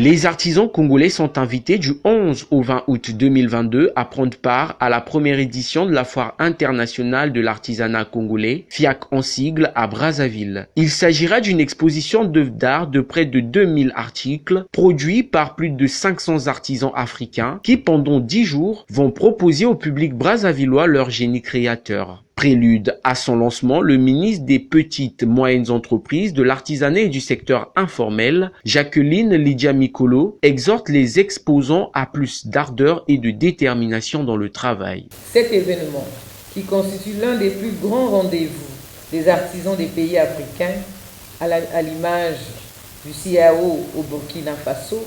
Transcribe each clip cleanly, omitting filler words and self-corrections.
Les artisans congolais sont invités du 11 au 20 août 2022 à prendre part à la première édition de la Foire internationale de l'artisanat congolais, FIAC en sigle, à Brazzaville. Il s'agira d'une exposition d'œuvres d'art de près de 2000 articles produits par plus de 500 artisans africains qui, pendant 10 jours, vont proposer au public brazzavillois leur génie créateur. Prélude à son lancement, le ministre des Petites Moyennes Entreprises, de l'Artisanat et du secteur informel, Jacqueline Lydia Mikolo, exhorte les exposants à plus d'ardeur et de détermination dans le travail. Cet événement, qui constitue l'un des plus grands rendez-vous des artisans des pays africains, à l'image du CIAO au Burkina Faso,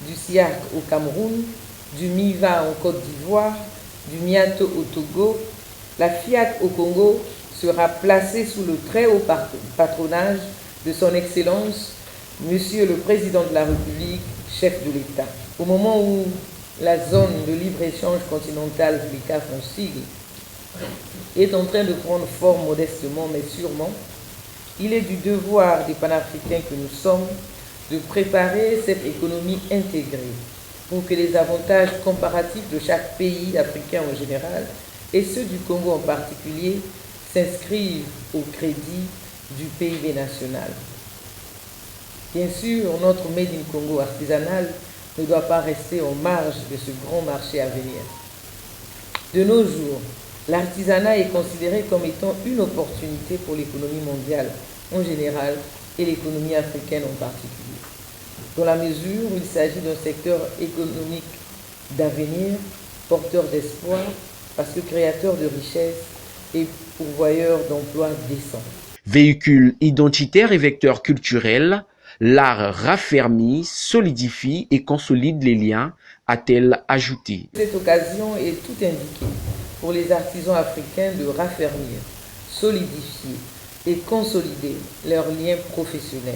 du SIAC au Cameroun, du MIVA en Côte d'Ivoire, du MIATO au Togo, la FIAC au Congo sera placée sous le très haut patronage de son Excellence, Monsieur le Président de la République, chef de l'État. Au moment où la zone de libre-échange continentale, du CAF en sigle, est en train de prendre forme modestement mais sûrement, il est du devoir des panafricains que nous sommes de préparer cette économie intégrée pour que les avantages comparatifs de chaque pays africain en général et ceux du Congo en particulier s'inscrivent au crédit du PIB national. Bien sûr, notre Made in Congo artisanal ne doit pas rester en marge de ce grand marché à venir. De nos jours, l'artisanat est considéré comme étant une opportunité pour l'économie mondiale en général et l'économie africaine en particulier, dans la mesure où il s'agit d'un secteur économique d'avenir, porteur d'espoir, parce que créateur de richesses et pourvoyeur d'emplois décents. Véhicule identitaire et vecteur culturel, l'art raffermit, solidifie et consolide les liens, a-t-elle ajouté. Cette occasion est tout indiquée pour les artisans africains de raffermir, solidifier et consolider leurs liens professionnels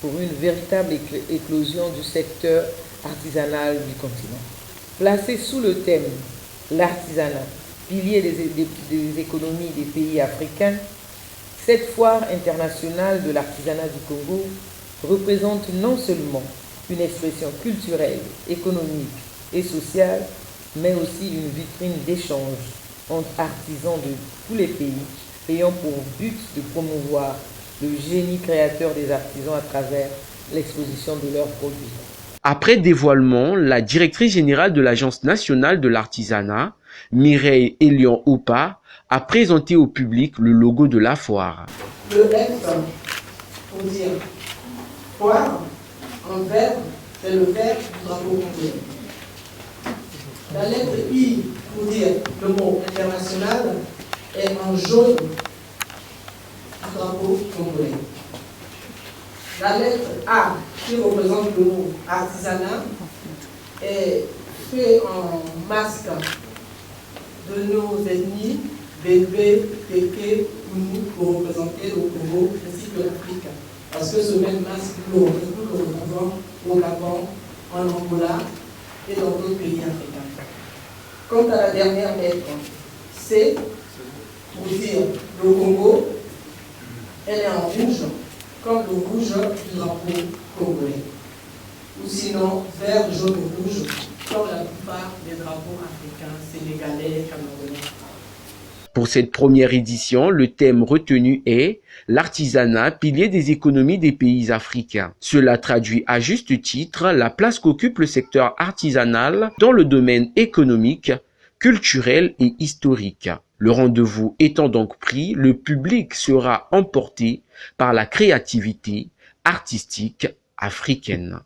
pour une véritable éclosion du secteur artisanal du continent. Placé sous le thème l'artisanat, pilier des économies des pays africains, cette foire internationale de l'artisanat du Congo représente non seulement une expression culturelle, économique et sociale, mais aussi une vitrine d'échange entre artisans de tous les pays, ayant pour but de promouvoir le génie créateur des artisans à travers l'exposition de leurs produits. Après dévoilement, la directrice générale de l'Agence nationale de l'artisanat, Mireille Elion-Oupa, a présenté au public le logo de la foire. Le F pour dire foire, en verbe, c'est le verbe du drapeau congolais. La lettre I pour dire le mot international est en jaune du drapeau congolais. La lettre A, qui représente le mot artisanat, est fait en masque de nos ethnies, Bébé, Kéké, Ouni, pour représenter le Congo ainsi que l'Afrique. Parce que ce même masque, nous le retrouvons au Gabon, en Angola et dans d'autres pays africains. Quant à la dernière lettre, C, pour dire le Congo, elle est en rouge, comme le rouge du drapeau congolais. Ou sinon, vert, jaune et rouge, comme la plupart des drapeaux africains, sénégalais, camerounais. Pour cette première édition, le thème retenu est « L'artisanat, pilier des économies des pays africains ». Cela traduit à juste titre la place qu'occupe le secteur artisanal dans le domaine économique, culturel et historique. Le rendez-vous étant donc pris, le public sera emporté par la créativité artistique africaine.